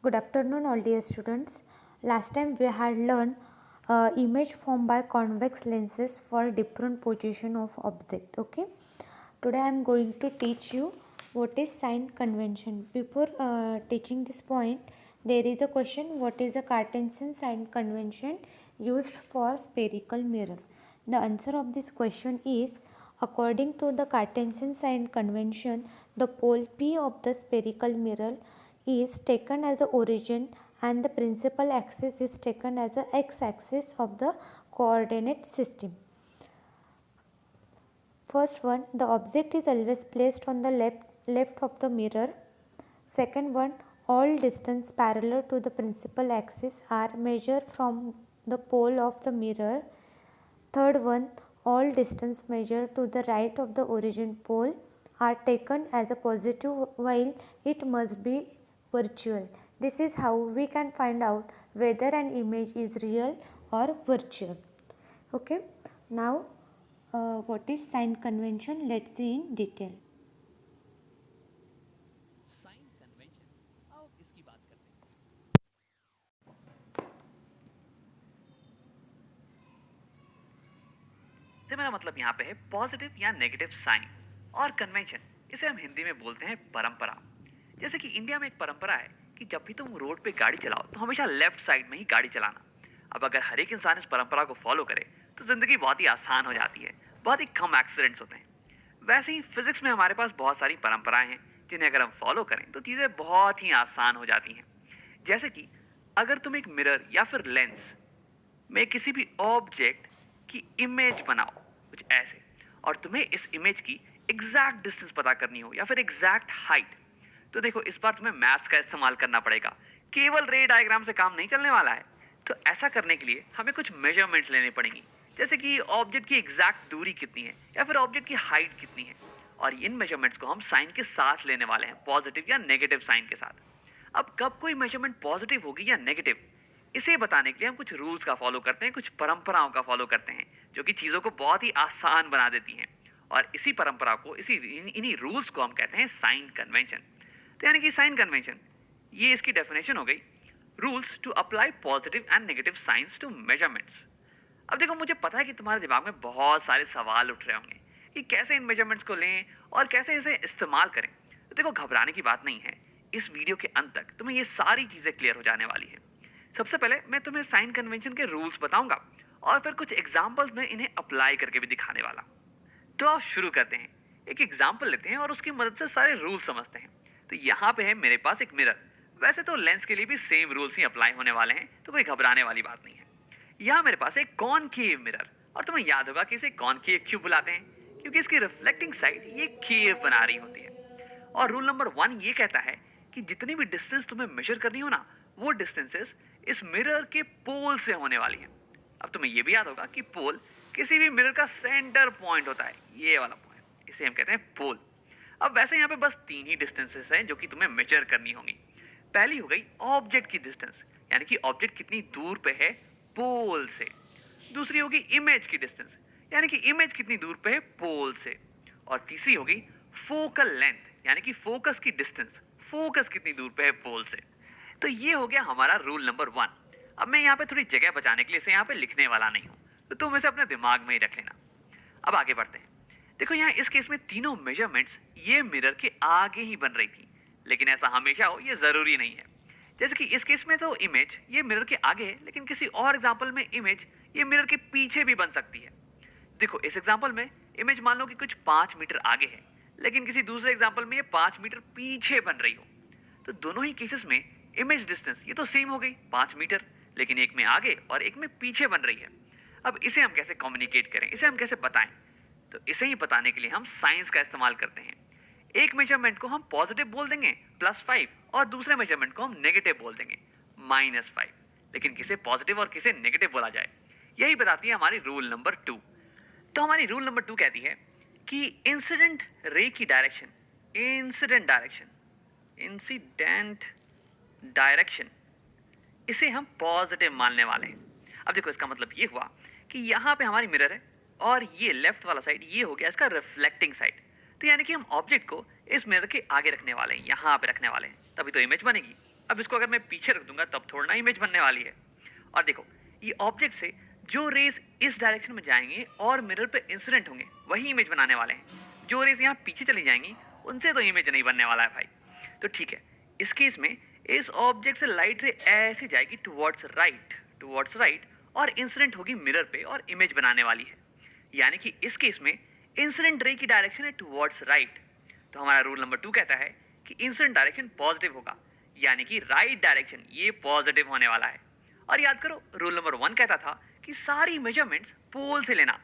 Good afternoon, all dear students. Last time we had learned image formed by convex lenses for different position of object. Okay. Today I am going to teach you what is sign convention. Before teaching this point, there is a question: what is a Cartesian sign convention used for spherical mirror? The answer of this question is: according to the Cartesian sign convention, the pole P of the spherical mirror is taken as a origin and the principal axis is taken as a x-axis of the coordinate system. First one, the object is always placed on the left of the mirror. Second one, all distance parallel to the principal axis are measured from the pole of the mirror. Third one, all distance measured to the right of the origin pole are taken as a positive while it must be virtual. This is how we can find out whether an image is real or virtual. Okay. Now, what is sign convention? Let's see in detail. Sign convention, आओ इसकी बात करते हैं। से मेरा मतलब यहाँ पे है पॉजिटिव या नेगेटिव साइन और कन्वेंशन, इसे हम हिंदी में बोलते हैं परंपरा। जैसे कि इंडिया में एक परंपरा है कि जब भी तुम रोड पे गाड़ी चलाओ तो हमेशा लेफ्ट साइड में ही गाड़ी चलाना। अब अगर हर एक इंसान इस परंपरा को फॉलो करे तो जिंदगी बहुत ही आसान हो जाती है, बहुत ही कम एक्सीडेंट्स होते हैं। वैसे ही फिजिक्स में हमारे पास बहुत सारी परंपराएं हैं जिन्हें अगर हम फॉलो करें तो चीज़ें बहुत ही आसान हो जाती हैं। जैसे कि अगर तुम एक मिरर या फिर लेंस में किसी भी ऑब्जेक्ट की इमेज बनाओ कुछ ऐसे, और तुम्हें इस इमेज की एग्जैक्ट डिस्टेंस पता करनी हो या फिर एग्जैक्ट हाइट, तो देखो इस बार तुम्हें मैथ्स का इस्तेमाल करना पड़ेगा। केवल रे डायग्राम से काम नहीं चलने वाला है। तो ऐसा करने के लिए हमें कुछ मेजरमेंट्स लेने पड़ेंगी, जैसे कि ऑब्जेक्ट की एग्जैक्ट दूरी कितनी है या फिर ऑब्जेक्ट की हाइट कितनी है, और इन मेजरमेंट्स को हम साइन के साथ लेने वाले हैं, पॉजिटिव या नेगेटिव साइन के साथ। अब कब कोई मेजरमेंट पॉजिटिव होगी या नेगेटिव, इसे बताने के लिए हम कुछ रूल्स का फॉलो करते हैं, कुछ परंपराओं का फॉलो करते हैं, जो कि चीज़ों को बहुत ही आसान बना देती हैं। और इसी परंपरा को, इन्हीं रूल्स को हम कहते हैं साइन कन्वेंशन। तो यानी कि साइन कन्वेंशन, ये इसकी डेफिनेशन हो गई, rules to apply positive and negative signs to measurements. अब देखो, मुझे पता है कि तुम्हारे दिमाग में बहुत सारे सवाल उठ रहे होंगे कि कैसे इन मेजरमेंट्स को लें और कैसे इसे इस्तेमाल करें। तो देखो, घबराने की बात नहीं है, इस वीडियो के अंत तक तुम्हें ये सारी चीज़ें क्लियर हो जाने वाली है। सबसे पहले मैं तुम्हें साइन कन्वेंशन के रूल्स बताऊंगा और फिर कुछ एग्जाम्पल्स में इन्हें अप्लाई करके भी दिखाने वाला। तो आप शुरू करते हैं, एक एग्जाम्पल लेते हैं और उसकी मदद से सारे रूल समझते हैं। तो यहाँ पे है मेरे पास एक मिरर। वैसे तो लेंस के लिए भी सेम रूल्स ही अप्लाई होने वाले हैं, तो कोई घबराने वाली बात नहीं है। यहाँ मेरे पास एक कॉनकेव मिरर, और तुम्हें याद होगा कि इसे कॉनकेव क्यों बुलाते हैं, क्योंकि इसकी रिफ्लेक्टिंग साइड ये केव बना रही होती है। और रूल नंबर 1 ये कहता है कि जितनी भी डिस्टेंस तुम्हें मेजर करनी हो ना, वो डिस्टेंसेस इस मिरर के पोल से होने वाली है। अब तुम्हें ये भी याद होगा कि पोल किसी भी मिरर का सेंटर पॉइंट होता है, ये वाला पॉइंट, इसे हम कहते हैं पोल। अब वैसे यहाँ पे बस 3 ही डिस्टेंसेस हैं जो कि तुम्हें मेजर करनी होंगी। पहली हो गई ऑब्जेक्ट की डिस्टेंस, यानी कि ऑब्जेक्ट कितनी दूर पे है पोल से। दूसरी होगी इमेज की डिस्टेंस, यानी कि इमेज कितनी दूर पे है पोल से। और तीसरी होगी फोकल लेंथ, यानी कि फोकस की डिस्टेंस, फोकस कितनी दूर पे है पोल से। तो ये हो गया हमारा रूल नंबर 1। अब मैं यहाँ पे थोड़ी जगह बचाने के लिए इसे यहाँ पे लिखने वाला नहीं हूँ, तो तुम इसे अपने दिमाग में ही रख लेना। अब आगे बढ़ते हैं। देखो, यहाँ इस केस में तीनों मेजरमेंट्स ये मिरर के आगे ही बन रही थी, लेकिन ऐसा हमेशा हो ये जरूरी नहीं है। जैसे कि इस केस में तो इमेज ये मिरर के आगे है, लेकिन किसी और एग्जाम्पल में इमेज ये मिरर के पीछे भी बन सकती है। देखो, इस एग्जाम्पल में इमेज मान लो कि कुछ 5 मीटर आगे है, लेकिन किसी दूसरे एग्जाम्पल में ये 5 मीटर पीछे बन रही हो। तो दोनों ही केसेस में इमेज डिस्टेंस ये तो सेम हो गई 5 मीटर, लेकिन एक में आगे और एक में पीछे बन रही है। अब इसे हम कैसे कम्युनिकेट करें, इसे हम कैसे बताएं? तो इसे ही बताने के लिए हम साइंस का इस्तेमाल करते हैं। एक मेजरमेंट को हम पॉजिटिव बोल देंगे +5, और दूसरे मेजरमेंट को हम नेगेटिव बोल देंगे -5। लेकिन किसे पॉजिटिव और किसे नेगेटिव बोला जाए, यही बताती है हमारी रूल नंबर 2। तो हमारी रूल नंबर 2 कहती है कि इंसिडेंट रे की डायरेक्शन, इंसिडेंट डायरेक्शन, इसे हम पॉजिटिव मानने वाले हैं। अब देखो, इसका मतलब ये हुआ कि यहाँ पे हमारी मिरर है और ये लेफ्ट वाला साइड ये हो गया इसका रिफ्लेक्टिंग साइड। तो यानी कि हम ऑब्जेक्ट को इस मिरर के आगे रखने वाले हैं, यहाँ पे रखने वाले हैं, तभी तो इमेज बनेगी। अब इसको अगर मैं पीछे रख दूंगा तब थोड़ा ना इमेज बनने वाली है। और देखो, ये ऑब्जेक्ट से जो रेज इस डायरेक्शन में जाएंगे और मिरर पे इंसिडेंट होंगे वही इमेज बनाने वाले हैं। जो रेज यहाँ पीछे चली जाएंगी उनसे तो इमेज नहीं बनने वाला है भाई। तो ठीक है, इस केस में इस ऑब्जेक्ट से लाइट रे ऐसे जाएगी टुवर्ड्स राइट और इंसिडेंट होगी मिरर पे और इमेज बनाने वाली है। यानी कि इस केस में इंसिडेंट रे की डायरेक्शन है टुवर्ड्स राइट। तो हमारा रूल नंबर 2 कहता है कि इंसिडेंट डायरेक्शन पॉजिटिव होगा, यानी कि राइट डायरेक्शन ये पॉजिटिव होने वाला है। और याद करो, रूल नंबर 1 कहता था कि सारी मेजरमेंट्स पोल से लेना,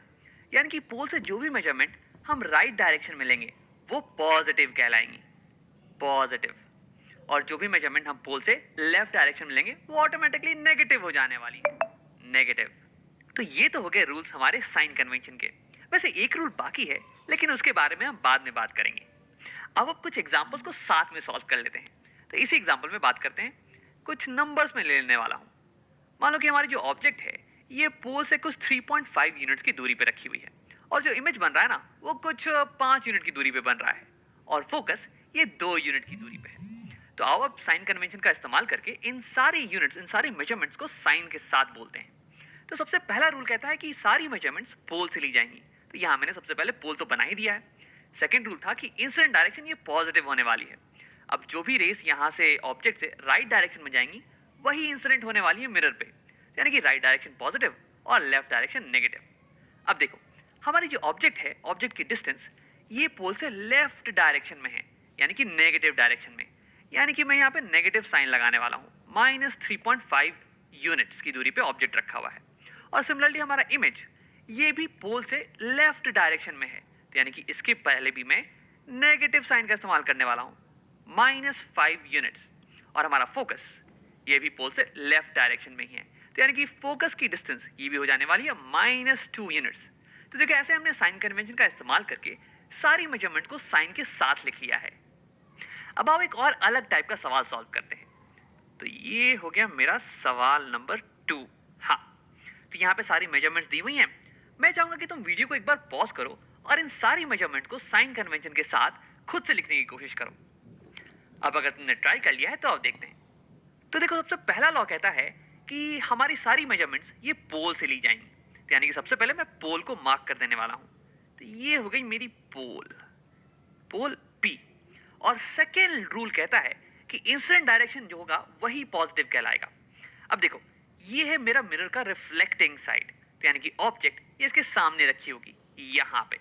यानी कि पोल से जो भी मेजरमेंट हम राइट डायरेक्शन में लेंगे वो पॉजिटिव कहलाएंगी, पॉजिटिव। और जो भी मेजरमेंट हम पोल से लेफ्ट डायरेक्शन में लेंगे वो ऑटोमेटिकली नेगेटिव हो जाने वाली है, नेगेटिव। तो ये तो हो गए रूल्स हमारे साइन कन्वेंशन के। वैसे एक रूल बाकी है, लेकिन उसके बारे में हम बाद में बात करेंगे। अब कुछ एग्जांपल्स को साथ में सॉल्व कर लेते हैं। तो इसी एग्जांपल में बात करते हैं, कुछ नंबर्स में ले लेने वाला हूं। मान लो कि हमारी जो ऑब्जेक्ट है ये पोल से कुछ 3.5 यूनिट्स की दूरी पे रखी हुई है और जो इमेज बन रहा है ना वो कुछ 5 यूनिट की दूरी पे बन रहा है और फोकस ये 2 यूनिट की दूरी पे है। तो आओ अब साइन कन्वेंशन का इस्तेमाल करके इन सारे यूनिट्स, इन सारे मेजरमेंट्स को साइन के साथ बोलते हैं। तो सबसे पहला रूल कहता है कि सारी मेजरमेंट्स पोल से ली जाएंगी। तो यहाँ मैंने सबसे पहले पोल तो बना ही दिया है। सेकेंड रूल था कि इंसिडेंट डायरेक्शन ये पॉजिटिव होने वाली है। अब जो भी रेस यहाँ से ऑब्जेक्ट से राइट डायरेक्शन में जाएंगी वही इंसिडेंट होने वाली है मिरर पे, यानी कि राइट डायरेक्शन पॉजिटिव और लेफ्ट डायरेक्शन नेगेटिव। अब देखो, हमारी जो ऑब्जेक्ट है, ऑब्जेक्ट की डिस्टेंस ये पोल से लेफ्ट डायरेक्शन में है, यानी कि नेगेटिव डायरेक्शन में। यानी कि मैं यहाँ पे नेगेटिव साइन लगाने वाला हूँ। -3.5 यूनिट्स की दूरी पे ऑब्जेक्ट रखा हुआ है। और सिमिलरली हमारा इमेज ये भी पोल से लेफ्ट डायरेक्शन में है, तो यानी कि इसके पहले भी मैं नेगेटिव साइन का इस्तेमाल करने वाला हूँ, -5 यूनिट्स। और हमारा फोकस ये भी पोल से लेफ्ट डायरेक्शन में ही है, तो यानी कि फोकस की डिस्टेंस ये भी हो जाने वाली है -2 यूनिट्स। तो देखो, ऐसे हमने साइन कन्वेंशन का इस्तेमाल करके सारी मेजरमेंट को साइन के साथ लिख लिया है। अब आओ एक और अलग टाइप का सवाल सॉल्व करते हैं। तो ये हो गया मेरा सवाल नंबर 2। हाँ, तो यहाँ पे सारी मेजरमेंट्स दी हुई हैं। मैं चाहूंगा कि तुम वीडियो को एक बार पॉज करो और इन सारी मेजरमेंट को साइन कन्वेंशन के साथ खुद से लिखने की कोशिश करो। अब अगर तुमने ट्राई कर लिया है तो अब देखते हैं। तो देखो, सबसे पहला लॉ कहता है कि हमारी सारी मेजरमेंट्स ये पोल से ली जाएंगी। तो यानी कि सबसे पहले मैं पोल को मार्क कर देने वाला हूँ। तो ये हो गई मेरी पोल P। और सेकेंड रूल कहता है कि इंसिडेंट डायरेक्शन जो होगा वही पॉजिटिव कहलाएगा। अब देखो, ये है मेरा मिरर का रिफ्लेक्टिंग साइड, तो यानी कि ऑब्जेक्ट ये इसके सामने रखी होगी यहाँ पे।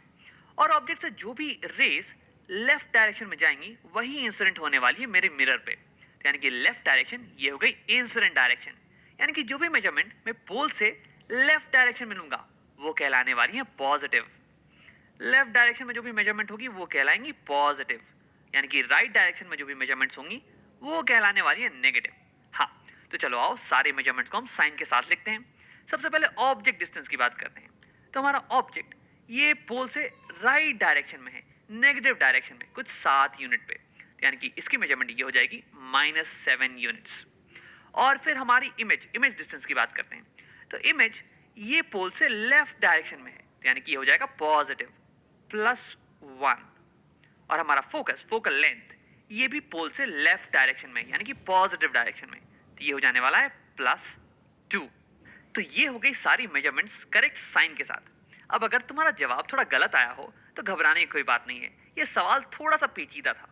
और ऑब्जेक्ट से जो भी रेस लेफ्ट डायरेक्शन में जाएंगी वही इंसिडेंट होने वाली है मेरे मिरर पे, तो यानी कि लेफ्ट डायरेक्शन ये हो गई इंसिडेंट डायरेक्शन। यानी कि जो भी मेजरमेंट मैं पोल से लेफ्ट डायरेक्शन में लूंगा वो कहलाने वाली है पॉजिटिव। लेफ्ट डायरेक्शन में जो भी मेजरमेंट होगी वो कहलाएंगी पॉजिटिव, यानी कि राइट डायरेक्शन में जो भी मेजरमेंट्स होंगी वो कहलाने वाली है नेगेटिव। हाँ, तो चलो आओ सारे मेजरमेंट्स को हम साइन के साथ लिखते हैं। सबसे पहले ऑब्जेक्ट डिस्टेंस की बात करते हैं। तो हमारा ऑब्जेक्ट ये पोल से राइट डायरेक्शन में है, नेगेटिव डायरेक्शन में कुछ 7 यूनिट पे, यानी कि इसकी मेजरमेंट ये हो जाएगी -7 यूनिट्स। और फिर हमारी इमेज डिस्टेंस की बात करते हैं। तो इमेज ये पोल से लेफ्ट डायरेक्शन में है, तो यानी कि ये हो जाएगा पॉजिटिव +1। और हमारा फोकल लेंथ ये भी पोल से लेफ्ट डायरेक्शन में, यानी कि पॉजिटिव डायरेक्शन में, तो ये हो जाने वाला है +2। तो ये हो गई सारी मेजरमेंट्स करेक्ट साइन के साथ। अब अगर तुम्हारा जवाब थोड़ा गलत आया हो तो घबराने की कोई बात नहीं है, ये सवाल थोड़ा सा पेचीदा था।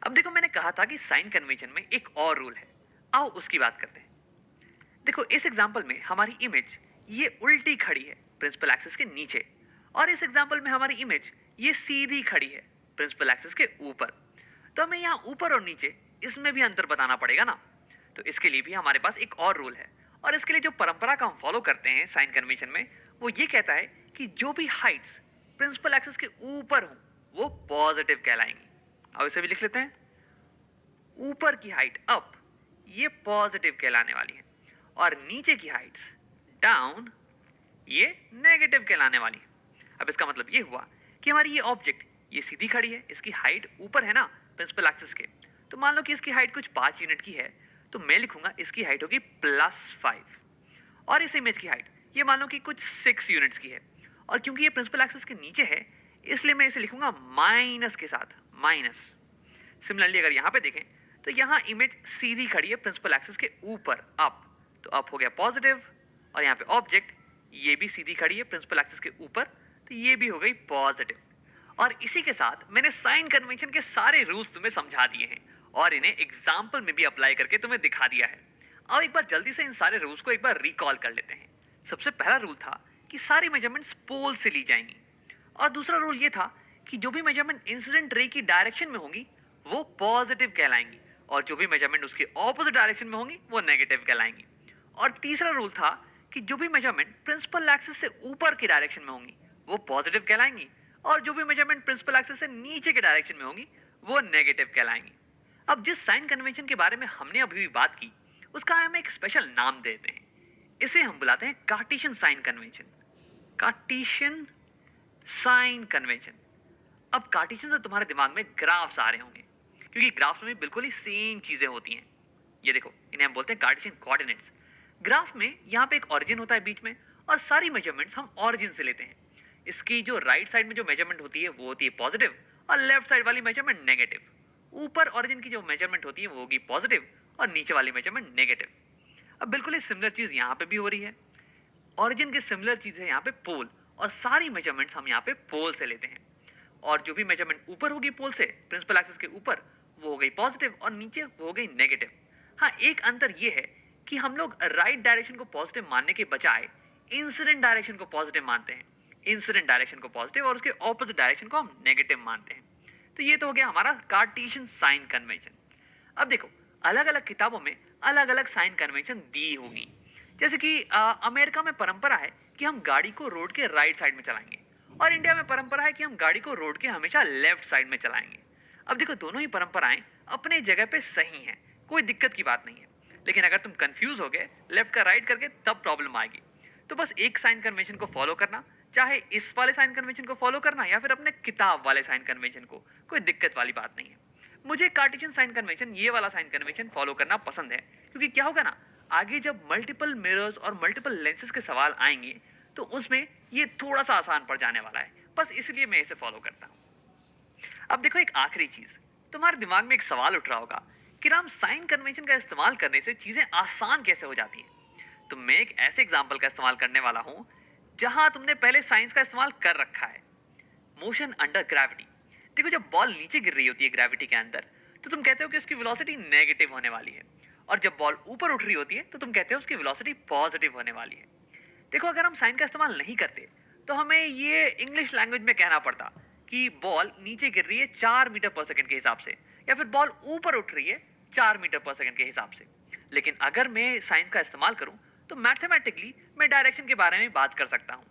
अब देखो, मैंने कहा था कि साइन कन्वेंशन में एक और रूल है, आओ उसकी बात करते हैं। देखो, इस एग्जांपल में हमारी इमेज ये उल्टी खड़ी है प्रिंसिपल एक्सिस के नीचे, और इस एग्जांपल में हमारी इमेज ये सीधी खड़ी है प्रिंसिपल एक्सिस के ऊपर। तो हमें यहाँ ऊपर और नीचे इसमें भी अंतर बताना पड़ेगा ना। तो इसके लिए भी हमारे पास एक और रूल है, और इसके लिए जो परंपरा का हम फॉलो करते हैं साइन कन्वेंशन में वो ये कहता है कि जो भी हाइट्स प्रिंसिपल एक्सिस के ऊपर हो वो पॉजिटिव कहलाएंगी। अब इसे भी लिख लेते हैं। ऊपर की हाइट अप ये पॉजिटिव कहलाने वाली है, और नीचे की हाइट्स डाउन ये नेगेटिव कहलाने वाली है। अब इसका मतलब ये हुआ कि हमारी ये ऑब्जेक्ट ये सीधी खड़ी है, इसकी हाइट ऊपर है ना प्रिंसिपल एक्सिस के। तो मान लो कि इसकी हाइट कुछ 5 यूनिट की है, तो मैं लिखूंगा इसकी हाइट होगी +5। और इस इमेज की हाइट ये मान लो कि कुछ 6 यूनिट्स की है, और क्योंकि ये प्रिंसिपल एक्सिस के नीचे है इसलिए मैं इसे लिखूंगा माइनस के साथ, माइनस। सिमिलरली अगर यहाँ पे देखें तो यहाँ इमेज सीधी खड़ी है प्रिंसिपल एक्सिस के ऊपर, अप, तो अप हो गया पॉजिटिव, और यहाँ पे ऑब्जेक्ट ये भी सीधी खड़ी है प्रिंसिपल एक्सिस के ऊपर, तो ये भी हो गई पॉजिटिव। और इसी के साथ मैंने साइन कन्वेंशन के सारे रूल्स तुम्हें समझा दिए हैं और इन्हें एग्जाम्पल में भी अप्लाई करके तुम्हें दिखा दिया है। अब एक बार जल्दी से इन सारे रूल्स को एक बार रिकॉल कर लेते हैं। सबसे पहला रूल था कि सारी मेजरमेंट्स पोल से ली जाएंगी, और दूसरा रूल ये था कि जो भी मेजरमेंट इंसिडेंट रे की डायरेक्शन में होंगी वो पॉजिटिव कहलाएंगी, और जो भी मेजरमेंट उसके ऑपोजिट डायरेक्शन में होंगी वो नेगेटिव कहलाएंगी। और तीसरा रूल था कि जो भी मेजरमेंट प्रिंसिपल एक्सिस से ऊपर की डायरेक्शन में होंगी वो पॉजिटिव कहलाएंगी, और जो भी मेजरमेंट प्रिंसिपल एक्सिस से नीचे के डायरेक्शन में होंगी वो नेगेटिव कहलाएंगी। अब जिस साइन कन्वेंशन के बारे में हमने अभी भी बात की उसका हम एक स्पेशल नाम देते हैं, इसे हम बुलाते हैं Cartesian sign convention. Cartesian sign convention. अब कार्टेशियन से तुम्हारे दिमाग में ग्राफ्स आ रहे होंगे, क्योंकि ग्राफ्स में बिल्कुल ही सेम चीजें होती हैं। ये देखो, इन्हें हम बोलते हैं कार्टेशियन कोऑर्डिनेट्स। ग्राफ में यहाँ पे एक ऑरिजिन होता है बीच में, और सारी मेजरमेंट्स हम ऑरिजिन से लेते हैं। इसकी जो राइट साइड में जो मेजरमेंट होती है वो होती है पॉजिटिव, और लेफ्ट साइड वाली मेजरमेंट नेगेटिव। ऊपर ऑरिजिन की जो मेजरमेंट होती है वो होगी पॉजिटिव, और नीचे वाली मेजरमेंट नेगेटिव। अब बिल्कुल ही सिमिलर चीज यहाँ पे भी हो रही है। ऑरिजिन की सिमिलर चीज है यहाँ पे पोल, और सारी मेजरमेंट्स हम यहाँ पे पोल से लेते हैं। और जो भी मेजरमेंट ऊपर होगी पोल से प्रिंसिपल एक्सिस के ऊपर वो हो गई पॉजिटिव, और नीचे वो हो गई नेगेटिव। हाँ, एक अंतर ये है कि हम लोग राइट डायरेक्शन को पॉजिटिव मानने के बजाय इंसिडेंट डायरेक्शन को पॉजिटिव मानते हैं। इंसिडेंट डायरेक्शन को पॉजिटिव और उसके ऑपोजिट डायरेक्शन को हम नेगेटिव मानते हैं। तो ये तो हो गया हमारा कार्टेशियन साइन कन्वेंशन। अब देखो, अलग अलग किताबों में अलग अलग साइन कन्वेंशन दी होगी। जैसे कि अमेरिका में परंपरा है कि हम गाड़ी को रोड के राइट साइड में चलाएंगे, और इंडिया में परंपरा है कि हम गाड़ी को रोड के हमेशा लेफ्ट साइड में चलाएंगे। अब देखो, दोनों ही परंपराएं अपने जगह पे सही हैं, कोई दिक्कत की बात नहीं है। लेकिन अगर तुम कंफ्यूज हो गए लेफ्ट का राइट करके तब प्रॉब्लम आएगी। तो बस एक साइन कन्वेंशन को फॉलो करना, चाहे इस वाले साइन कन्वेंशन को फॉलो करना या फिर अपने किताब वाले साइन कन्वेंशन को, कोई दिक्कत वाली बात नहीं है। मुझे कार्टेशियन साइन कन्वेंशन, ये वाला साइन कन्वेंशन फॉलो करना पसंद है, क्योंकि क्या होगा ना, आगे जब मल्टीपल मिरर्स और मल्टीपल लेंसेज के सवाल आएंगे तो उसमें ये थोड़ा सा आसान पड़ जाने वाला है। बस इसलिए मैं इसे फॉलो करता हूँ। अब देखो, एक आखिरी चीज, तुम्हारे दिमाग में एक सवाल उठ रहा होगा कि राम, साइन कन्वेंशन का इस्तेमाल करने से चीजें आसान कैसे हो जाती हैं। तो मैं एक ऐसे एग्जाम्पल का इस्तेमाल करने वाला हूं जहां तुमने पहले साइंस का इस्तेमाल कर रखा है, मोशन अंडर ग्रेविटी। देखो, जब बॉल नीचे गिर रही होती है ग्रेविटी के अंदर तो तुम कहते हो कि उसकी वेलोसिटी नेगेटिव होने वाली है, और जब बॉल ऊपर उठ रही होती है तो तुम कहते हो उसकी वेलोसिटी पॉजिटिव होने वाली है। देखो, अगर हम साइन का इस्तेमाल नहीं करते तो हमें ये इंग्लिश लैंग्वेज में कहना पड़ता कि बॉल नीचे गिर रही है 4 मीटर पर सेकंड के हिसाब से, या फिर बॉल ऊपर उठ रही है 4 मीटर पर सेकंड के हिसाब से। लेकिन अगर मैं साइन का इस्तेमाल करूं तो मैथमेटिकली मैं डायरेक्शन के बारे में बात कर सकता हूं।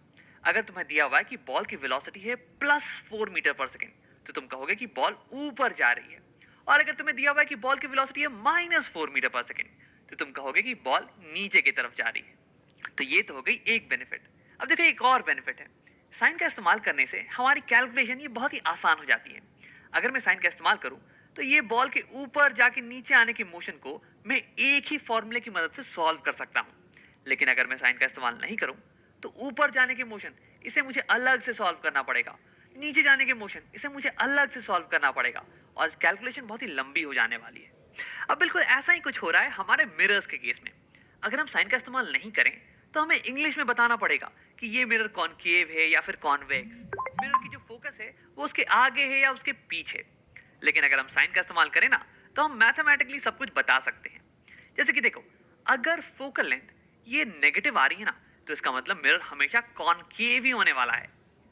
अगर तुम्हें दिया हुआ है कि बॉल की वेलोसिटी है +4 मीटर पर सेकंड, तो तुम कहोगे कि बॉल ऊपर जा रही है। और अगर तुम्हें दिया हुआ है कि बॉल की वेलोसिटी है -4 मीटर पर सेकंड, तो तुम कहोगे कि बॉल नीचे की तरफ जा रही है। तो ये तो हो गई एक बेनिफिट। अब देखो, एक और बेनिफिट है। साइन का इस्तेमाल करने से हमारी कैलकुलेशन ये बहुत ही आसान हो जाती है। अगर मैं साइन का इस्तेमाल करूं तो ये बॉल के ऊपर जाके नीचे आने की मोशन को मैं एक ही फॉर्मूले की मदद से सॉल्व कर सकता हूं। लेकिन अगर मैं साइन का इस्तेमाल नहीं करूं तो ऊपर जाने की मोशन, इसे मुझे अलग से सॉल्व करना पड़ेगा। नीचे जाने की मोशन, इसे मुझे अलग से सॉल्व करना पड़ेगा, और कैलकुलेशन बहुत ही लंबी हो जाने वाली है। अब बिल्कुल ऐसा ही कुछ हो रहा है हमारे मिरर्स के केस में। अगर हम साइन का इस्तेमाल नहीं करें तो हमें इंग्लिश में बताना पड़ेगा कि ये मिरर कॉनकेव है या फिर कॉन्वेक्स। मिरर की जो फोकस है वो उसके आगे है या उसके पीछे। लेकिन अगर हम साइन का इस्तेमाल करें ना तो हम मैथमेटिकली सब कुछ बता सकते हैं। जैसे कि देखो, अगर फोकल लेंथ ये नेगेटिव आ रही है ना, तो इसका मतलब मिरर हमेशा कॉनकेव ही होने वाला है।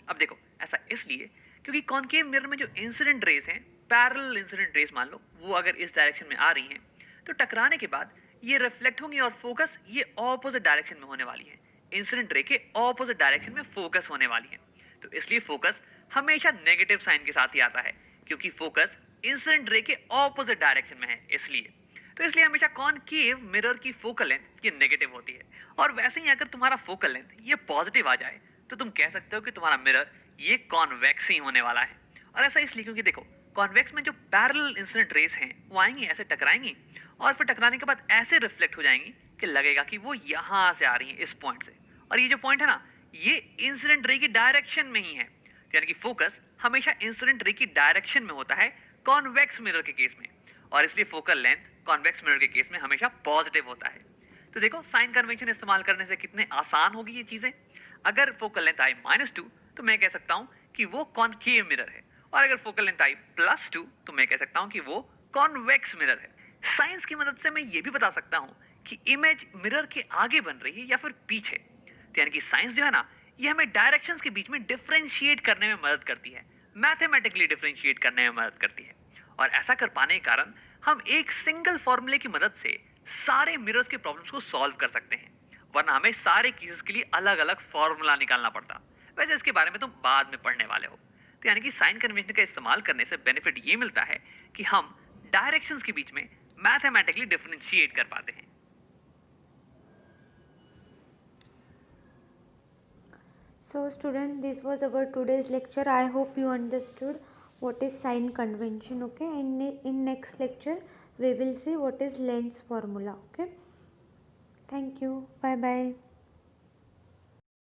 अब देखो, ऐसा इसलिए क्योंकि कॉनकेव मिरर में जो इंसिडेंट रेस हैं, पैरेलल इंसिडेंट रेस मान लो, वो अगर इस डायरेक्शन में आ रही हैं तो टकराने के बाद ये रिफ्लेक्ट होंगी और फोकस ये ऑपोजिट डायरेक्शन में होने वाली है। इंसिडेंट रे के ऑपोजिट डायरेक्शन में फोकस होने वाली है। तो इसलिए फोकस हमेशा नेगेटिव साइन के साथ ही आता है, क्योंकि फोकस इंसिडेंट रे के ऑपोजिट डायरेक्शन में है। इसलिए हमेशा कॉनकेव मिरर की फोकल लेंथ ये नेगेटिव होती है। और वैसे ही अगर तुम्हारा फोकल लेंथ ये पॉजिटिव आ जाए तो तुम कह सकते हो कि तुम्हारा मिरर ये कॉन्वेक्स ही होने वाला है। और ऐसा इसलिए क्योंकि देखो, कॉन्वेक्स में जो पैरेलल इंसिडेंट रेस हैं वो आएंगी, ऐसे टकराएंगी, और फिर टकराने के बाद ऐसे रिफ्लेक्ट हो जाएंगी कि लगेगा कि वो यहाँ से आ रही है, इस पॉइंट से। और ये जो पॉइंट है ना, ये इंसिडेंट रे की डायरेक्शन में ही है। यानी कि फोकस हमेशा इंसिडेंट रे की डायरेक्शन में होता है कॉन्वेक्स मिरर के केस में। और इसलिए फोकल लेंथ कॉन्वेक्स मिरर के केस में हमेशा पॉजिटिव होता है। तो देखो साइन कन्वेंशन इस्तेमाल करने से कितने आसान होगी ये चीजें। अगर फोकल लेंथ आई -2 तो मैं कह सकता हूँ कि वो कॉनकेव मिरर है, और अगर फोकल लेंथ आई +2 तो मैं कह सकता हूँ कि वो कॉन्वेक्स मिरर है। साइंस की मदद से मैं ये भी बता सकता हूँ कि इमेज मिरर के आगे बन रही है या फिर पीछे। तो यानी कि साइंस जो है ना, ये हमें डायरेक्शंस के बीच में डिफरेंशिएट करने में मदद करती है, मैथमेटिकली डिफरेंशिएट करने में मदद करती है। और ऐसा कर पाने के कारण हम एक सिंगल फॉर्मूले की मदद से सारे मिरर्स के प्रॉब्लम्स को सॉल्व कर सकते हैं, वरना हमें सारे केसेस के लिए अलग अलग फॉर्मूला निकालना पड़ता। वैसे इसके बारे में तुम बाद में पढ़ने वाले हो। तो यानी कि साइन कन्वेंशन का इस्तेमाल करने से बेनिफिट ये मिलता है कि हम डायरेक्शंस के बीच में मैथमेटिकली डिफरेंशिएट कर पाते हैं। So student, this was our today's lecture. I hope you understood what is sign convention. Okay, and in next lecture we will see what is Lenz formula. Okay, thank you, bye bye.